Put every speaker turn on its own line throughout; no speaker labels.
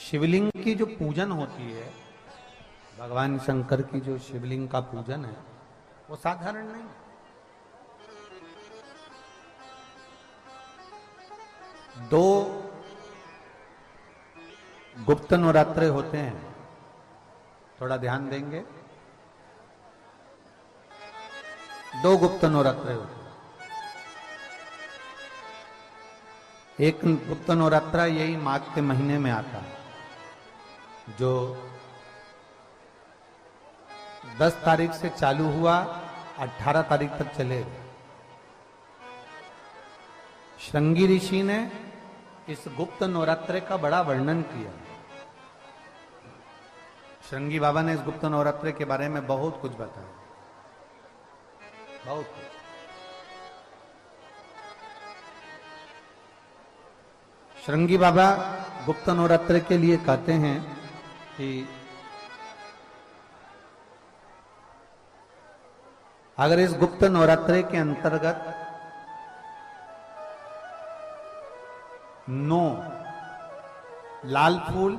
शिवलिंग की जो पूजन होती है, भगवान शंकर की जो शिवलिंग का पूजन है, वो साधारण नहीं। दो गुप्त नवरात्रे होते हैं, थोड़ा ध्यान देंगे। दो गुप्त नवरात्रे होते हैं। एक गुप्त नवरात्रा यही माघ के महीने में आता है, जो 10 तारीख से चालू हुआ, 18 तारीख तक चलेगा। श्रृंगी ऋषि ने इस गुप्त नवरात्रे का बड़ा वर्णन किया। श्रृंगी बाबा ने इस गुप्त नवरात्रे के बारे में बहुत कुछ बताया, बहुत कुछ। श्रृंगी बाबा गुप्त नवरात्रे के लिए कहते हैं कि अगर इस गुप्त नवरात्रे के अंतर्गत 9 लाल फूल,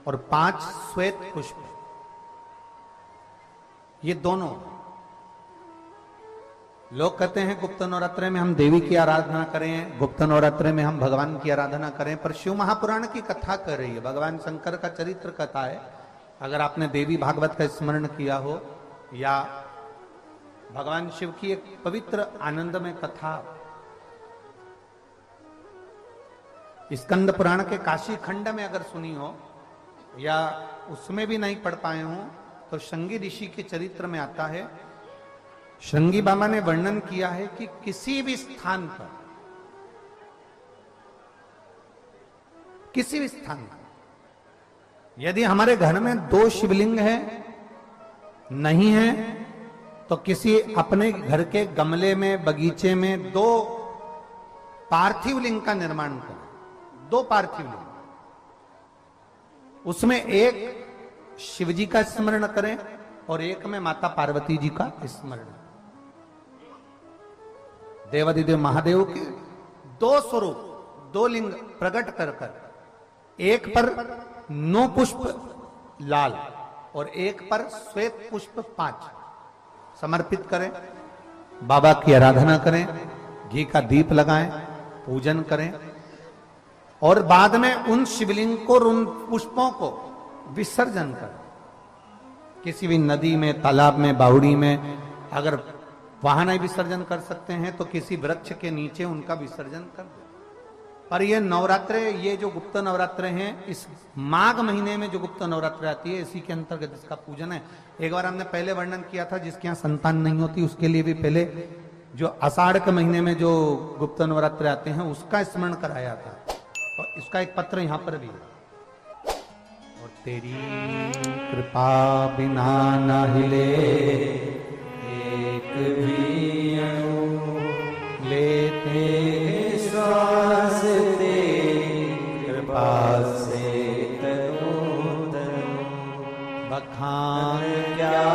और 5 श्वेत पुष्प, ये दोनों, लोग कहते हैं गुप्त नवरात्रे में हम देवी की आराधना करें, गुप्त नवरात्रे में हम भगवान की आराधना करें, पर शिव महापुराण की कथा कर रही है, भगवान शंकर का चरित्र कथा है। अगर आपने देवी भागवत का स्मरण किया हो, या भगवान शिव की एक पवित्र आनंदमय कथा स्कंद पुराण के काशी खंड में अगर सुनी हो, या उसमें भी नहीं पढ़ पाए हो, तो श्रृंगी ऋषि के चरित्र में आता है। श्रृंगी बाबा ने वर्णन किया है कि किसी भी स्थान पर, किसी भी स्थान पर यदि हमारे घर में 2 शिवलिंग है, नहीं है, तो किसी अपने घर के गमले में, बगीचे में 2 पार्थिव लिंग का निर्माण करें। 2 पार्थिव लिंग, उसमें एक शिवजी का स्मरण करें और एक में माता पार्वती जी का स्मरण। देवादिदेव महादेव के 2 स्वरूप, 2 लिंग प्रकट कर कर, एक पर 9 पुष्प लाल और एक पर श्वेत पुष्प 5 समर्पित करें, बाबा की आराधना करें, घी का दीप लगाएं, पूजन करें, और बाद में उन शिवलिंग को, उन पुष्पों को विसर्जन करें। किसी भी नदी में, तालाब में, बावड़ी में, अगर वहां नहीं विसर्जन कर सकते हैं तो किसी वृक्ष के नीचे उनका विसर्जन कर दे। पर ये नवरात्रे, ये जो गुप्त नवरात्रे हैं, इस माघ महीने में जो गुप्त नवरात्रे आती है, इसी के अंतर्गत इसका पूजन है। एक बार हमने पहले वर्णन किया था, जिसके यहाँ संतान नहीं होती उसके लिए भी पहले जो आषाढ़ के महीने में जो गुप्त नवरात्रे आते हैं उसका स्मरण कराया था, और इसका एक पत्र यहां पर भी है। और तेरी कृपा बिना न हिले एक भी अणु, लेते श्वास तेरी कृपा से तनु तनु। बखान क्या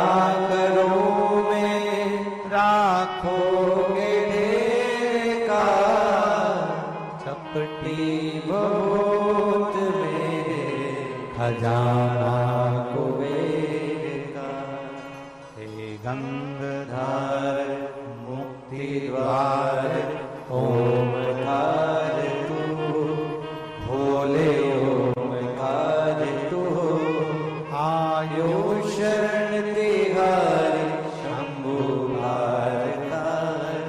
करूं मैं, राखोगे ढेर का, चपटी बहुत में खजाना कुबेर का। हे गंगाधर मुक्ति द्वार ओमकार तू, भोले ओमकार तू, आयो शरण तिहारी शंभु भारतार।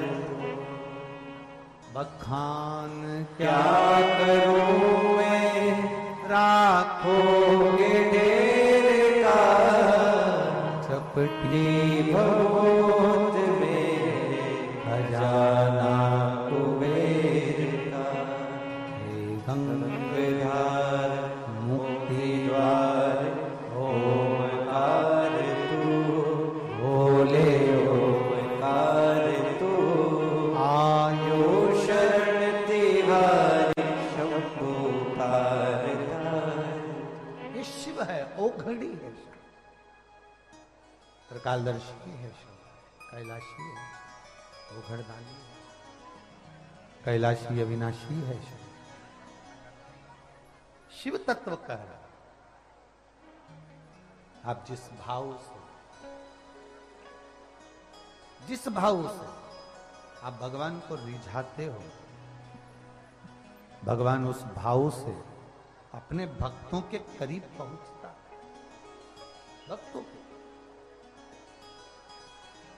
बखान क्या करूं मैं, राखोगे ढेर का, चपटी बहुत में खजाना कुबेर का। हे गंगाधर मुक्ति द्वार ओमकार तू, भोले ओमकार तू, आयो शरण तिहारी शंभु भारतार। ये शिव है, ओघड़ी है, त्रिकालदर्शी है, कैलाशी है, ओघड़दानी है। कैलाशी अविनाशी है शिव। शिव तत्व का है। आप जिस भाव से आप भगवान को रिझाते हो, भगवान उस भाव से अपने भक्तों के करीब पहुंचता है। भक्तों के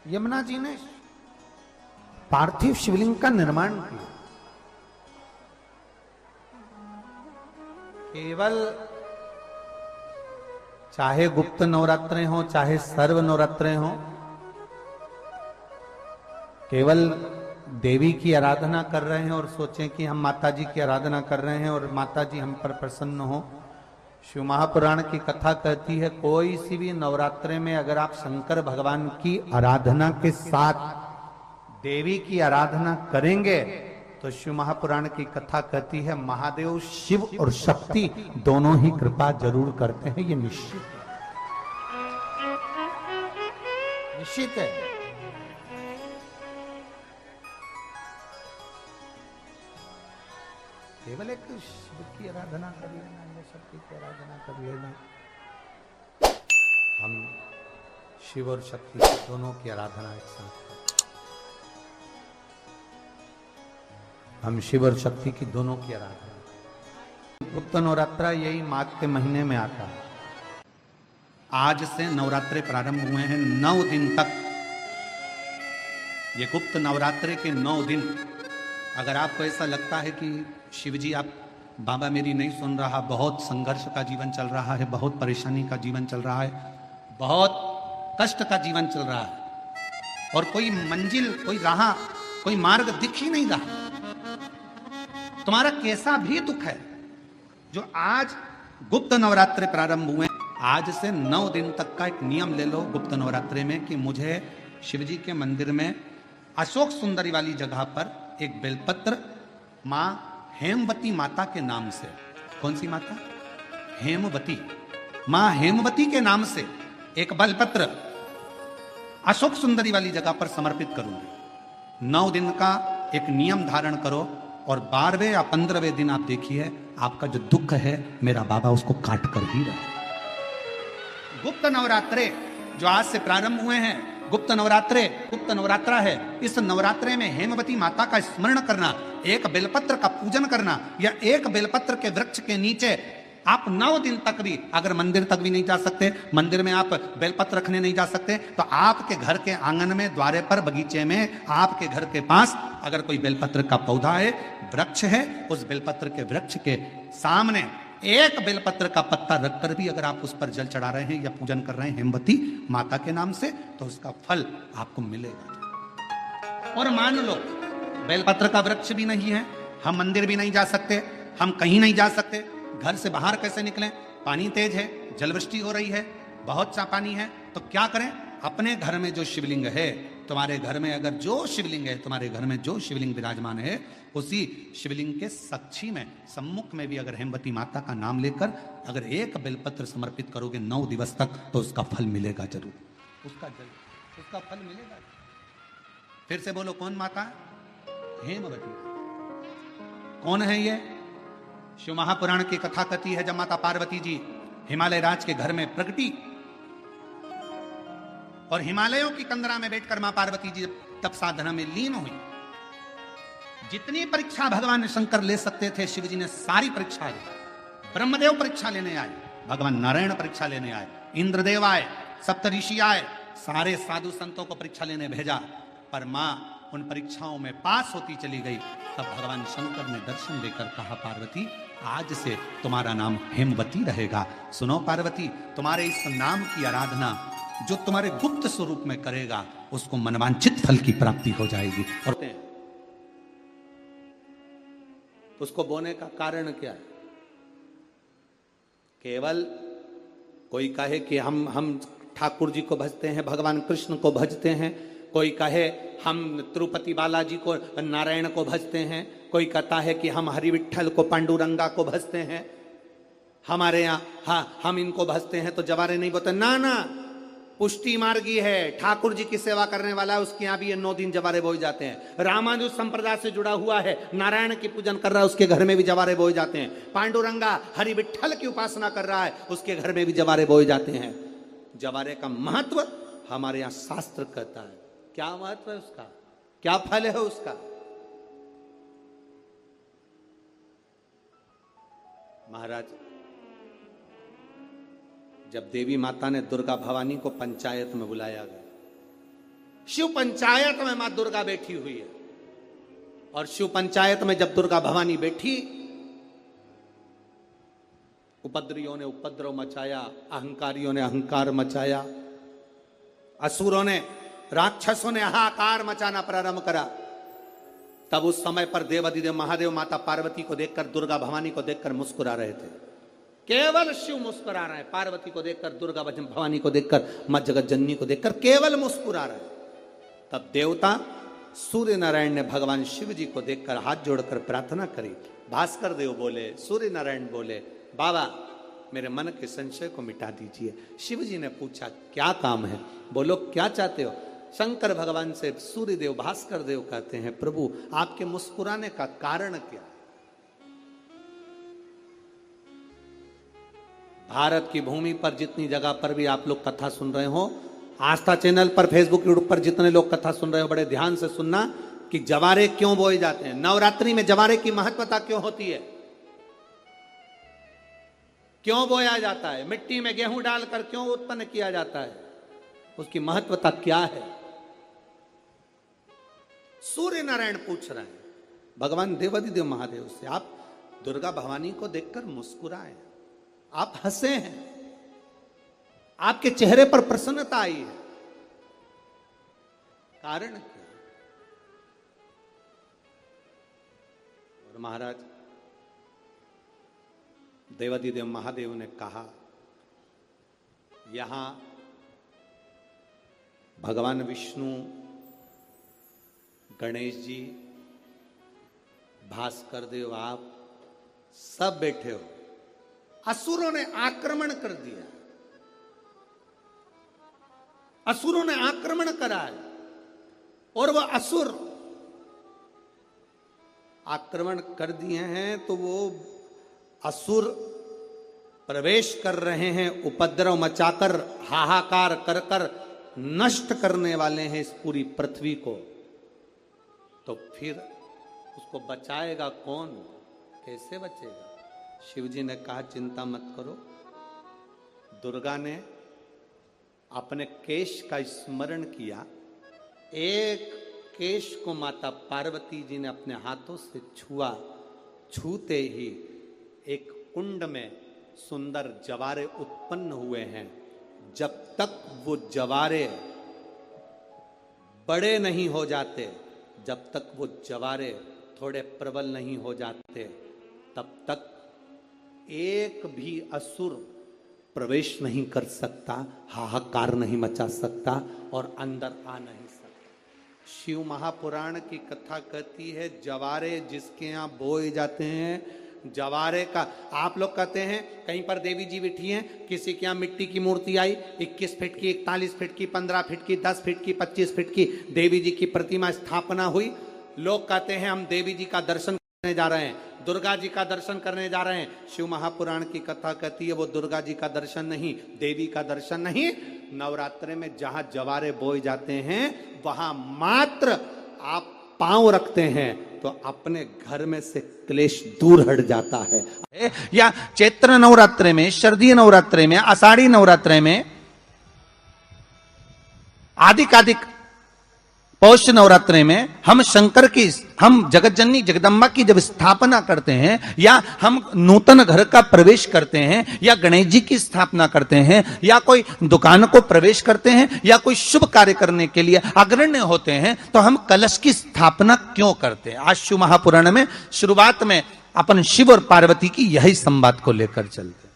यमुना जी ने पार्थिव शिवलिंग का निर्माण किया। केवल चाहे गुप्त नवरात्रे हो चाहे सर्व नवरात्रे हो, केवल देवी की आराधना कर रहे हैं और सोचें कि हम माता जी की आराधना कर रहे हैं और माता जी हम पर प्रसन्न हो। शिव महापुराण की कथा कहती है, कोई सी भी नवरात्रे में अगर आप शंकर भगवान की आराधना के साथ देवी की आराधना करेंगे तो शिव महापुराण की कथा कहती है महादेव शिव और शक्ति दोनों ही कृपा जरूर करते हैं। ये निश्चित है। केवल एक शिव की आराधना कर लेना या शक्ति की आराधना कर लेना, हम शिव और शक्ति दोनों की आराधना एक साथ करते, हम शिव और शक्ति की दोनों की आराधना। गुप्त नवरात्रा यही माघ के महीने में आता है। आज से नवरात्रे प्रारंभ हुए हैं 9 दिन तक। ये गुप्त नवरात्रे के 9 दिन, अगर आपको ऐसा लगता है कि शिवजी आप बाबा मेरी नहीं सुन रहा, बहुत संघर्ष का जीवन चल रहा है, बहुत परेशानी का जीवन चल रहा है, बहुत कष्ट का जीवन चल रहा है और कोई मंजिल, कोई राह, कोई मार्ग दिख ही नहीं रहा, तुम्हारा कैसा भी दुख है, जो आज गुप्त नवरात्रे प्रारंभ हुए, आज से 9 दिन तक का एक नियम ले लो गुप्त नवरात्रे में कि मुझे शिवजी के मंदिर में अशोक सुंदरी वाली जगह पर एक बेलपत्र मां हेमवती माता के नाम से, कौन सी माता? हेमवती, मां हेमवती के नाम से एक बेलपत्र अशोक सुंदरी वाली जगह पर समर्पित करूंगी। 9 दिन का एक नियम धारण करो और 12वें या 15वें दिन आप देखिए आपका जो दुख है मेरा बाबा उसको काट कर ही रहा। गुप्त नवरात्रे जो आज से प्रारंभ हुए हैं, गुप्त नवरात्रा है। इस नवरात्रे में हेमवती माता का स्मरण करना, एक बेलपत्र का पूजन करना या एक बेलपत्र के वृक्ष के नीचे आप 9 दिन तक भी, अगर मंदिर तक भी नहीं जा सकते, मंदिर में आप बेलपत्र रखने नहीं जा सकते, तो आपके घर के आंगन में, द्वारे पर, बगीचे में, आपके घर के पास अगर कोई बेलपत्र का पौधा है, वृक्ष है, उस बेलपत्र के वृक्ष के सामने एक बेलपत्र का पत्ता रखकर भी अगर आप उस पर जल चढ़ा रहे हैं या पूजन कर रहे हैं हेमवती माता के नाम से, तो उसका फल आपको मिलेगा। और मान लो बेलपत्र का वृक्ष भी नहीं है, हम मंदिर भी नहीं जा सकते, हम कहीं नहीं जा सकते, घर से बाहर कैसे निकलें? पानी तेज है, जलवृष्टि हो रही है, बहुत सा पानी है, तो क्या करें? अपने घर में जो शिवलिंग है, तुम्हारे घर में अगर जो शिवलिंग है, तुम्हारे घर में जो शिवलिंग विराजमान है, उसी शिवलिंग के साक्षी में, सम्मुख में भी अगर हेमवती माता का नाम लेकर अगर एक बेलपत्र समर्पित करोगे 9 दिवस तक, तो उसका फल मिलेगा जरूर, उसका फल मिलेगा। फिर से बोलो, कौन माता? हेमवती। कौन है ये? शिव महापुराण की कथा कहती है, जब माता पार्वती जी हिमालय राज के घर में प्रकटी और हिमालयों की कंदरा में बैठकर मां पार्वती जी तप साधना में लीन हुई, जितनी परीक्षा भगवान शंकर ले सकते थे शिव जी ने सारी परीक्षा ली। ब्रह्मदेव परीक्षा लेने आए, भगवान नारायण परीक्षा लेने आए, इंद्रदेव आए, सप्तऋषि आए, सारे साधु संतों को परीक्षा लेने भेजा, पर मां उन परीक्षाओं में पास होती चली गई। तब भगवान शंकर ने दर्शन देकर कहा, पार्वती आज से तुम्हारा नाम हेमवती रहेगा। सुनो पार्वती, तुम्हारे इस नाम की आराधना जो तुम्हारे गुप्त स्वरूप में करेगा, उसको मनवांछित फल की प्राप्ति हो जाएगी। और उसको बोने का कारण क्या है? केवल कोई कहे कि हम ठाकुर जी को भजते हैं, भगवान कृष्ण को भजते हैं, कोई कहे हम तिरुपति बालाजी को, नारायण को भजते हैं, कोई कहता है कि हम हरि विठल को, पांडुरंगा को भजते हैं, हमारे यहाँ हम इनको भजते हैं तो जवारे नहीं बोलते। ना, पुष्टि मार्गी है, ठाकुर जी की सेवा करने वाला है, उसके यहां भी ये 9 दिन जवारे बोए जाते हैं। रामानुज संप्रदाय से जुड़ा हुआ है, नारायण की पूजन कर रहा है, उसके घर में भी जवारे बोए जाते हैं। पांडुरंगा हरि विठ्ठल की उपासना कर रहा है, उसके घर में भी जवारे बोए जाते हैं। जवारे का महत्व हमारे यहां शास्त्र कहता है। क्या महत्व है उसका, क्या फल है उसका? महाराज, जब देवी माता ने दुर्गा भवानी को पंचायत में बुलाया गया, शिव पंचायत में मां दुर्गा बैठी हुई है, और शिव पंचायत में जब दुर्गा भवानी बैठी, उपद्रवियों ने उपद्रव मचाया, अहंकारियों ने अहंकार मचाया, असुरों ने, राक्षसों ने हाहाकार मचाना प्रारंभ करा। तब उस समय पर देवाधिदेव महादेव माता पार्वती को देखकर, दुर्गा भवानी को देखकर मुस्कुरा रहे थे। केवल शिव मुस्कुरा रहे हैं, पार्वती को देखकर, दुर्गा भवानी को देखकर, मां जगत जननी को देखकर केवल मुस्कुरा रहे हैं। तब देवता सूर्य नारायण ने भगवान शिव जी को देखकर हाथ जोड़कर प्रार्थना करी। भास्कर देव बोले, सूर्य नारायण बोले, बाबा मेरे मन के संशय को मिटा दीजिए। शिव जी ने पूछा क्या काम है, बोलो क्या चाहते हो? शंकर भगवान से सूर्य देव, भास्कर देव कहते हैं, प्रभु आपके मुस्कुराने का कारण क्या? भारत की भूमि पर जितनी जगह पर भी आप लोग कथा सुन रहे हो, आस्था चैनल पर, फेसबुक, यूट्यूब पर जितने लोग कथा सुन रहे हो, बड़े ध्यान से सुनना कि जवारे क्यों बोए जाते हैं। नवरात्रि में जवारे की महत्वता क्यों होती है, क्यों बोया जाता है, मिट्टी में गेहूं डालकर क्यों उत्पन्न किया जाता है, उसकी महत्वता क्या है? सूर्य नारायण पूछ रहे हैं भगवान देवाधिदेव महादेव से, आप दुर्गा भवानी को देखकर मुस्कुराए, आप हंसे हैं, आपके चेहरे पर प्रसन्नता आई है, कारण क्या? और महाराज देवाधिदेव महादेव ने कहा, यहां भगवान विष्णु, गणेश जी, भास्कर देव, आप सब बैठे हो। असुरों ने आक्रमण कर दिया, असुरों ने आक्रमण करा है, और वह असुर आक्रमण कर दिए हैं, तो वो असुर प्रवेश कर रहे हैं, उपद्रव मचाकर, हाहाकार कर कर नष्ट करने वाले हैं इस पूरी पृथ्वी को। तो फिर उसको बचाएगा कौन, कैसे बचेगा? शिव जी ने कहा चिंता मत करो। दुर्गा ने अपने केश का स्मरण किया, एक केश को माता पार्वती जी ने अपने हाथों से छुआ, छूते ही एक कुंड में सुंदर जवारे उत्पन्न हुए हैं। जब तक वो जवारे बड़े नहीं हो जाते, जब तक वो जवारे थोड़े प्रबल नहीं हो जाते, तब तक एक भी असुर प्रवेश नहीं कर सकता, हाहाकार नहीं मचा सकता और अंदर आ नहीं सकता। शिव महापुराण की कथा कहती है, जवारे जिसके यहाँ बोए जाते हैं, जवारे का, आप लोग कहते हैं कहीं पर देवी जी बैठी हैं, किसी के यहाँ मिट्टी की मूर्ति आई, 21 फीट की, 41 फीट की, 15 फीट की, 10 फीट की, 25 फीट की देवी जी की प्रतिमा स्थापना हुई। लोग कहते हैं हम देवी जी का दर्शन करने जा रहे हैं, दुर्गा जी का दर्शन करने जा रहे हैं। शिव महापुराण की कथा कहती है वो दुर्गा जी का दर्शन नहीं, देवी का दर्शन नहीं। नवरात्रे में जहां जवारे बोए जाते हैं, वहां मात्र आप पांव रखते हैं तो अपने घर में से क्लेश दूर हट जाता है। या चैत्र नवरात्रे में, शरदीय नवरात्रे में, आषाढ़ी नवरात्रे में, आदिकादिक पौष नवरात्रे में हम शंकर की, हम जगत जननी जगदम्बा की जब स्थापना करते हैं, या हम नूतन घर का प्रवेश करते हैं, या गणेश जी की स्थापना करते हैं, या कोई दुकान को प्रवेश करते हैं, या कोई शुभ कार्य करने के लिए अग्रण्य होते हैं, तो हम कलश की स्थापना क्यों करते हैं? आज शिव महापुराण में शुरुआत में अपन शिव और पार्वती की यही संवाद को लेकर चलते हैं।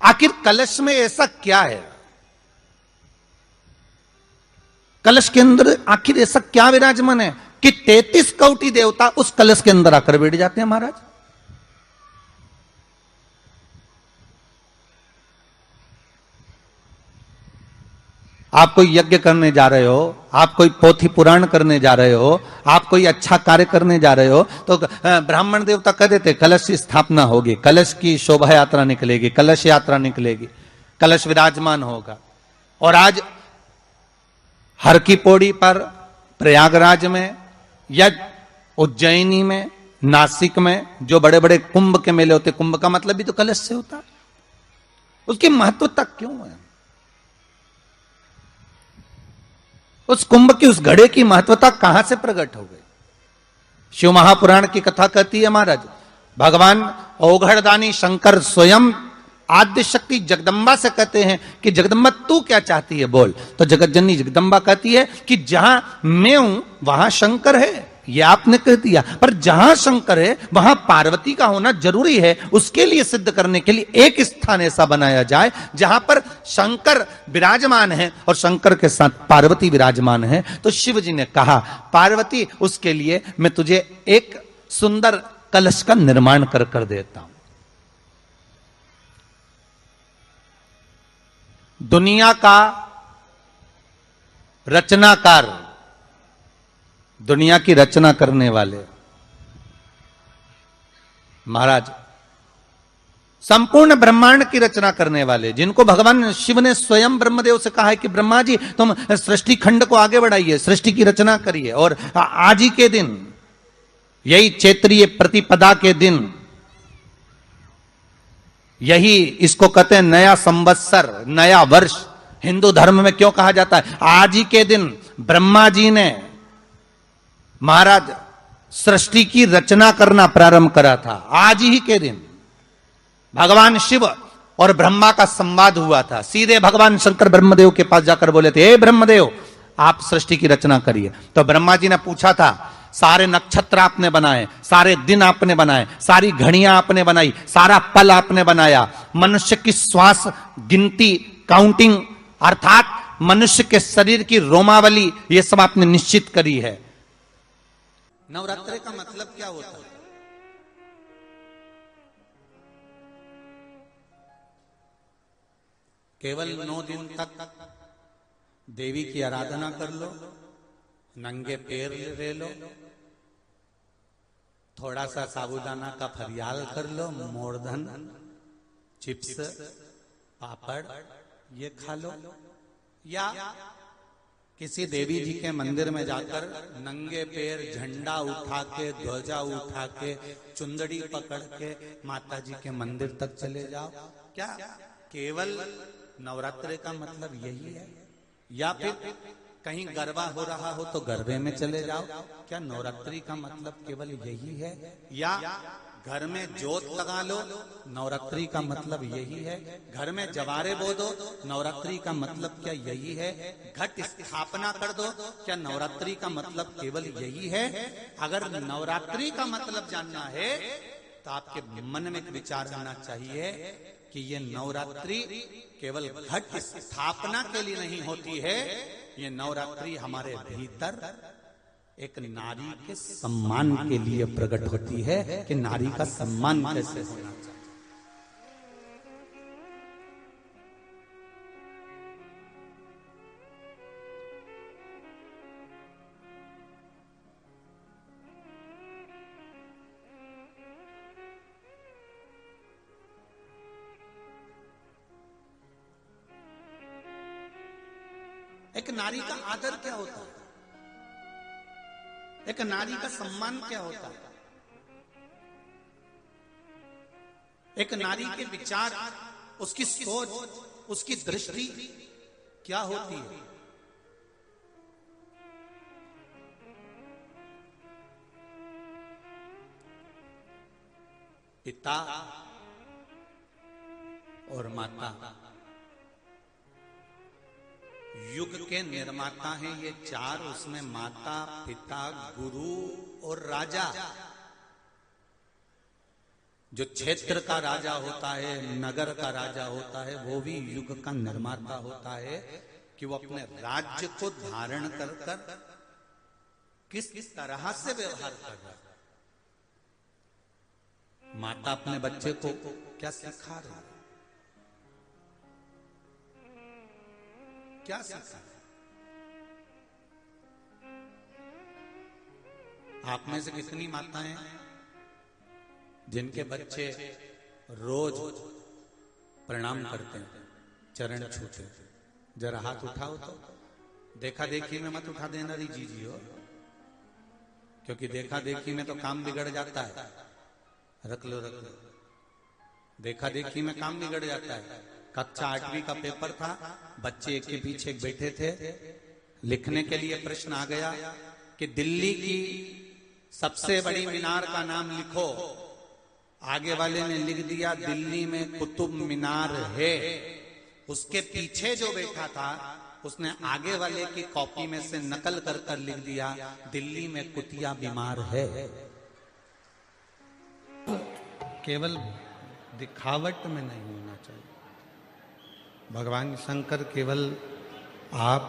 आखिर कलश में ऐसा क्या है, कलश के अंदर आखिर ऐसा क्या विराजमान है कि 33 कोटि देवता उस कलश के अंदर आकर बैठ जाते हैं? महाराज आप कोई यज्ञ करने जा रहे हो, आप कोई पोथी पुराण करने जा रहे हो, आप कोई अच्छा कार्य करने जा रहे हो, तो ब्राह्मण देवता कह देते कलश की स्थापना होगी, कलश की शोभा यात्रा निकलेगी, कलश यात्रा निकलेगी, कलश विराजमान होगा। और आज हर की पौड़ी पर, प्रयागराज में या उज्जैनी में, नासिक में जो बड़े बड़े कुंभ के मेले होते, कुंभ का मतलब भी तो कलश से होता है। उसकी महत्वता क्यों है? उस कुंभ की, उस घड़े की महत्वता कहां से प्रकट हो गई? शिव महापुराण की कथा कहती है महाराज, भगवान औघड़दानी शंकर स्वयं आद्य शक्ति जगदम्बा से कहते हैं कि जगदम्बा तू क्या चाहती है बोल। तो जगत जननी जगदम्बा कहती है कि जहां मैं हूं वहां शंकर है, ये आपने कह दिया, पर जहां शंकर है वहां पार्वती का होना जरूरी है। उसके लिए सिद्ध करने के लिए एक स्थान ऐसा बनाया जाए जहां पर शंकर विराजमान है और शंकर के साथ पार्वती विराजमान है। तो शिव जी ने कहा पार्वती उसके लिए मैं तुझे एक सुंदर कलश का निर्माण कर देता हूं। दुनिया का रचनाकार, दुनिया की रचना करने वाले महाराज, संपूर्ण ब्रह्मांड की रचना करने वाले, जिनको भगवान शिव ने स्वयं ब्रह्मदेव से कहा है कि ब्रह्मा जी तुम सृष्टि खंड को आगे बढ़ाइए, सृष्टि की रचना करिए। और आज ही के दिन, यही चैत्रीय प्रतिपदा के दिन, यही इसको कहते हैं नया संवत्सर, नया वर्ष। हिंदू धर्म में क्यों कहा जाता है? आज ही के दिन ब्रह्मा जी ने महाराज सृष्टि की रचना करना प्रारंभ करा था। आज ही के दिन भगवान शिव और ब्रह्मा का संवाद हुआ था। सीधे भगवान शंकर ब्रह्मदेव के पास जाकर बोले थे, हे ब्रह्मदेव आप सृष्टि की रचना करिए। तो ब्रह्मा जी ने पूछा था, सारे नक्षत्र आपने बनाए, सारे दिन आपने बनाए, सारी घड़ियां आपने बनाई, सारा पल आपने बनाया, मनुष्य की श्वास गिनती, काउंटिंग, अर्थात मनुष्य के शरीर की रोमावली, ये सब आपने निश्चित करी है। नवरात्रि का मतलब क्या होता है? केवल 9 दिन तक देवी की आराधना कर लो, नंगे पैर ले लो, थोड़ा सा साबूदाना का फरियाल कर लो, मोरधन, चिप्स, पापड़ ये खा लो, या किसी देवी जी के मंदिर में जाकर नंगे पैर झंडा उठा के, ध्वजा उठा के, चुंदड़ी पकड़ के माता जी के मंदिर तक चले जाओ। क्या केवल नवरात्रि का मतलब यही है? या फिर कहीं गरबा हो रहा हो तो गरबे में चले जाओ? क्या नवरात्रि का मतलब केवल यही है? या घर में जोत लगा लो, नवरात्रि का मतलब यही है? घर में जवारे बो दो, नवरात्रि का मतलब क्या यही है? घट स्थापना कर दो, क्या नवरात्रि का मतलब केवल यही है? अगर नवरात्रि का मतलब जानना है तो आपके मन में एक विचार आना चाहिए कि ये नवरात्रि केवल घट स्थापना के लिए नहीं होती है, ये नवरात्रि हमारे भीतर एक नारी के सम्मान के लिए प्रकट होती है कि नारी का सम्मान कैसे होना चाहिए। एक नारी का आदर क्या होता है? एक नारी का सम्मान क्या होता है? एक नारी के विचार, उसकी सोच, उसकी दृष्टि क्या होती है? पिता और माता युग के निर्माता हैं ये चार। उसमें माता, पिता, गुरु और राजा। जो क्षेत्र का राजा होता है, नगर का राजा होता है, वो भी युग का निर्माता होता है कि वो अपने राज्य को धारण कर कर किस तरह से व्यवहार कर रहा है। माता अपने बच्चे को क्या सिखा रही है? क्या सीखा? आप में से कितनी माताएं जिनके बच्चे रोज प्रणाम करते हैं, चरण छूते, जरा हाथ उठाओ तो। देखा देखी में मत उठा देना री जी हो, क्योंकि देखा देखी में तो काम बिगड़ जाता है। रख लो रख लो, देखा देखी में काम बिगड़ जाता है। कक्षा 8वीं का पेपर था, बच्चे एक के पीछे एक बैठे थे, लिखने के लिए प्रश्न आ गया कि दिल्ली की सबसे बड़ी मीनार का नाम लिखो। आगे वाले ने लिख दिया दिल्ली में कुतुब मीनार है। उसके पीछे जो बैठा था उसने आगे वाले की कॉपी में से नकल कर कर लिख दिया दिल्ली में कुतिया बीमार है। केवल दिखावट में नहीं होना चाहिए। भगवान शंकर केवल आप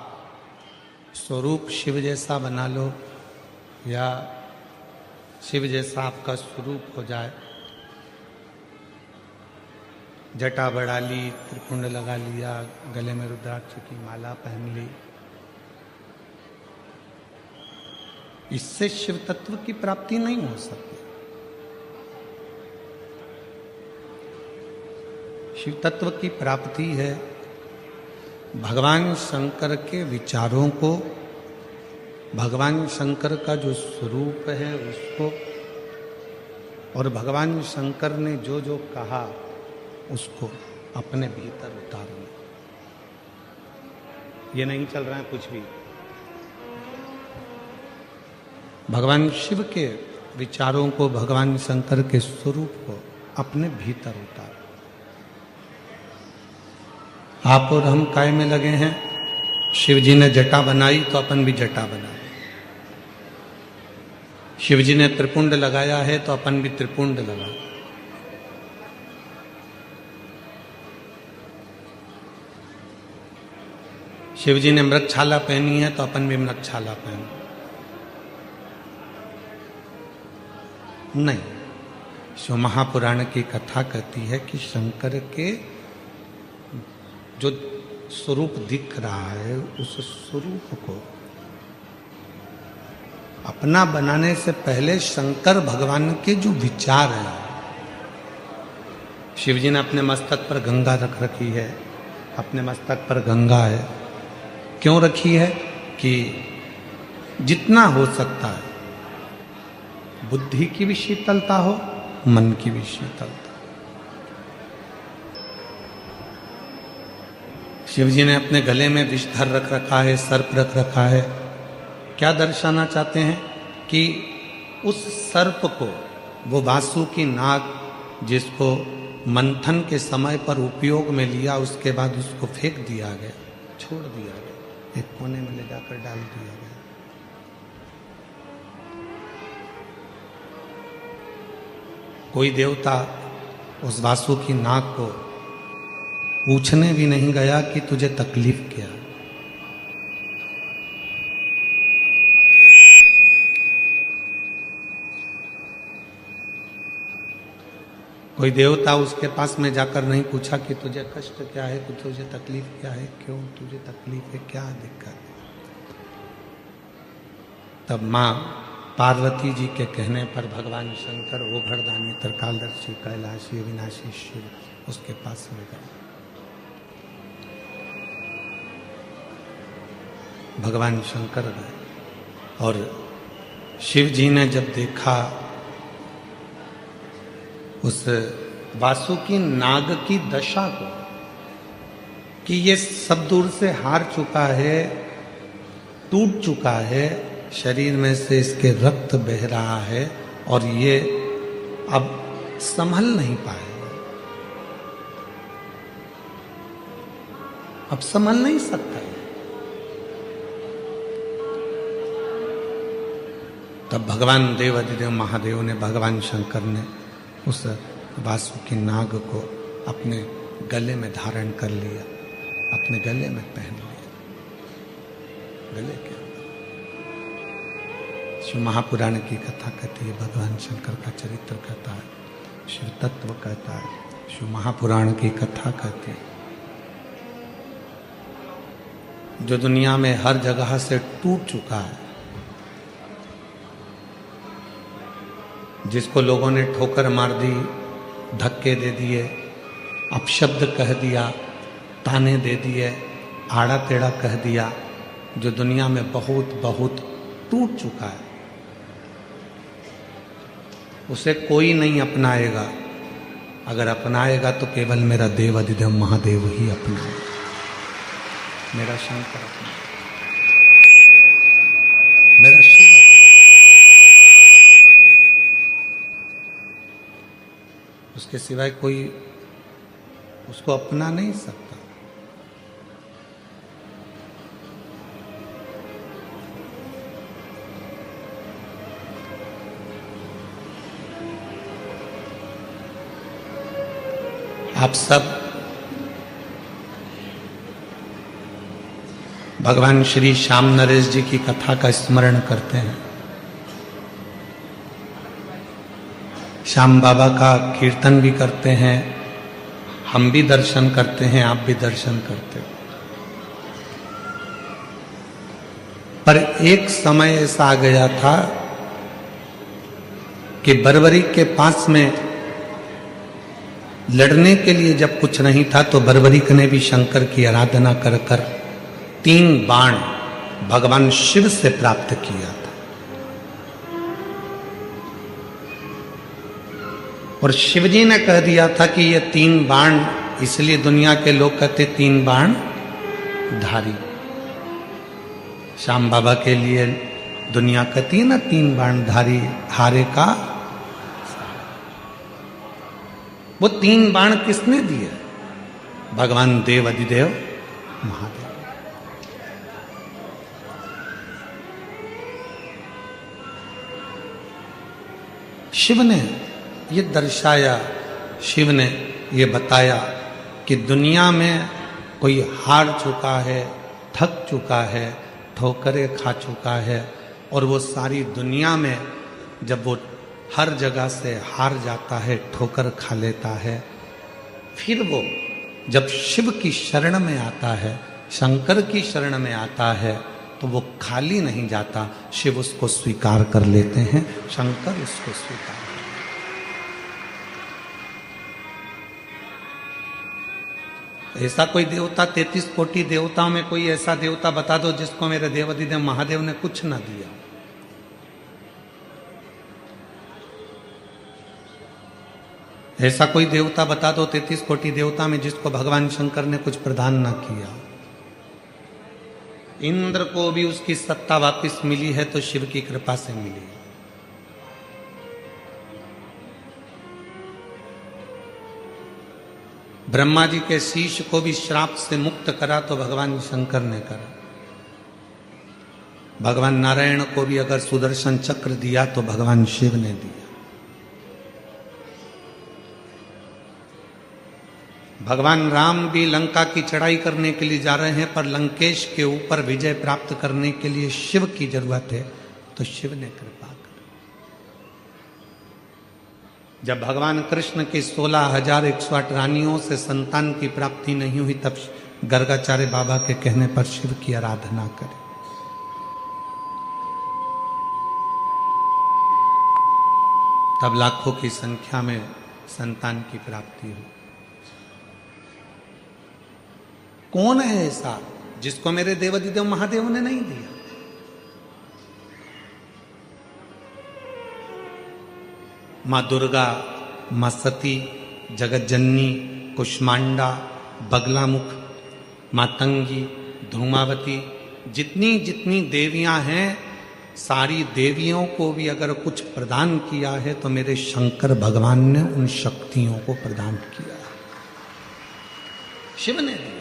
स्वरूप शिव जैसा बना लो या शिव जैसा आपका स्वरूप हो जाए, जटा बढ़ा ली, त्रिपुंड लगा लिया, गले में रुद्राक्ष की माला पहन ली, इससे शिव तत्व की प्राप्ति नहीं हो सकती। शिव तत्व की प्राप्ति है भगवान शंकर के विचारों को, भगवान शंकर का जो स्वरूप है उसको, और भगवान शंकर ने जो जो कहा उसको अपने भीतर उतारना। ये नहीं चल रहा है कुछ भी। भगवान शिव के विचारों को, भगवान शंकर के स्वरूप को अपने भीतर उतार। आप और हम काय में लगे हैं? शिव जी ने जटा बनाई तो अपन भी जटा बनाए। शिव जी ने त्रिपुंड लगाया है तो अपन भी त्रिपुंड लगा। शिव जी ने मृगछाला पहनी है तो अपन भी मृगछाला पहन। नहीं, शिव महापुराण की कथा कहती है कि शंकर के जो स्वरूप दिख रहा है उस स्वरूप को अपना बनाने से पहले शंकर भगवान के जो विचार हैं, शिव जी ने अपने मस्तक पर गंगा रख रखी है, अपने मस्तक पर गंगा है। क्यों रखी है? कि जितना हो सकता है बुद्धि की भी शीतलता हो, मन की भी शीतलता। शिव जी ने अपने गले में विषधर रख रखा है, सर्प रख रखा है। क्या दर्शाना चाहते हैं? कि उस सर्प को, वो वासुकी नाग जिसको मंथन के समय पर उपयोग में लिया, उसके बाद उसको फेंक दिया गया, छोड़ दिया गया, एक कोने में ले जाकर डाल दिया गया। कोई देवता उस वासुकी नाग को पूछने भी नहीं गया कि तुझे तकलीफ क्या। कोई देवता उसके पास में जाकर नहीं पूछा कि तुझे कष्ट क्या है, कि तुझे तकलीफ क्या है, क्यों तुझे तकलीफ है, क्या दिक्कत है। तब माँ पार्वती जी के कहने पर भगवान शंकर, वो घरदानी, त्रिकालदर्शी, कैलाशी, अविनाशी शिव उसके पास में गए। भगवान शंकर गए और शिव जी ने जब देखा उस वासुकी नाग की दशा को कि ये सब दूर से हार चुका है, टूट चुका है, शरीर में से इसके रक्त बह रहा है और ये अब संभल नहीं पाएगा, अब संभल नहीं सकता है। तब भगवान देवाधिदेव महादेव ने, भगवान शंकर ने उस वासुकी नाग को अपने गले में धारण कर लिया, अपने गले में पहन लिया। गले के शिव महापुराण की कथा कहती है, भगवान शंकर का चरित्र कहता है, शिव तत्व कहता है, शिव महापुराण की कथा कहती है। जो दुनिया में हर जगह से टूट चुका है, जिसको लोगों ने ठोकर मार दी, धक्के दे दिए, अपशब्द कह दिया, ताने दे दिए, आड़ा टेढ़ा कह दिया, जो दुनिया में बहुत बहुत टूट चुका है, उसे कोई नहीं अपनाएगा। अगर अपनाएगा तो केवल मेरा देव अधिदेव महादेव ही अपनाएगा, मेरा शंकर अपनाएगा, मेरा शिव अपनाएगा। उसके सिवाय कोई उसको अपना नहीं सकता। आप सब भगवान श्री श्याम नरेश जी की कथा का स्मरण करते हैं। श्याम बाबा का कीर्तन भी करते हैं, हम भी दर्शन करते हैं, आप भी दर्शन करते हो। पर एक समय ऐसा आ गया था कि बर्बरीक के पास में लड़ने के लिए जब कुछ नहीं था तो बर्बरीक ने भी शंकर की आराधना कर कर 3 बाण भगवान शिव से प्राप्त किया था। और शिवजी ने कह दिया था कि ये 3 बाण, इसलिए दुनिया के लोग कहते 3 बाण धारी। श्याम बाबा के लिए दुनिया कहती है ना 3 बाण धारी, हारे का। वो 3 बाण किसने दिए? भगवान देव अधिदेव महादेव। शिव ने ये दर्शाया, शिव ने ये बताया कि दुनिया में कोई हार चुका है, थक चुका है, ठोकरें खा चुका है, और वो सारी दुनिया में जब वो हर जगह से हार जाता है, ठोकर खा लेता है, फिर वो जब शिव की शरण में आता है, शंकर की शरण में आता है, तो वो खाली नहीं जाता। शिव उसको स्वीकार कर लेते हैं, शंकर उसको स्वीकार। ऐसा कोई देवता, 33 कोटि देवताओं में कोई ऐसा देवता बता दो जिसको मेरे देव अधिदेव महादेव ने कुछ ना दिया। ऐसा कोई देवता बता दो 33 कोटि देवता में जिसको भगवान शंकर ने कुछ प्रदान ना किया। इंद्र को भी उसकी सत्ता वापस मिली है तो शिव की कृपा से मिली। ब्रह्मा जी के शीश को भी श्राप से मुक्त करा तो भगवान शंकर ने करा। भगवान नारायण को भी अगर सुदर्शन चक्र दिया तो भगवान शिव ने दिया। भगवान राम भी लंका की चढ़ाई करने के लिए जा रहे हैं, पर लंकेश के ऊपर विजय प्राप्त करने के लिए शिव की जरूरत है, तो शिव ने कृपा कर। जब भगवान कृष्ण की 16,108 रानियों से संतान की प्राप्ति नहीं हुई, तब गर्गाचार्य बाबा के कहने पर शिव की आराधना करें। तब लाखों की संख्या में संतान की प्राप्ति हुई। कौन है ऐसा जिसको मेरे देव अधिदेव महादेव ने नहीं दिया? मां दुर्गा, मां सती, जगतजननी, कुष्मांडा, बगलामुख, मातंगी, धूमावती, जितनी जितनी देवियां हैं, सारी देवियों को भी अगर कुछ प्रदान किया है तो मेरे शंकर भगवान ने उन शक्तियों को प्रदान किया, शिव ने दिया।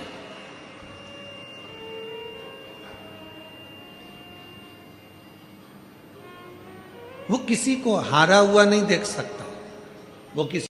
वो किसी को हारा हुआ नहीं देख सकता, वो किसी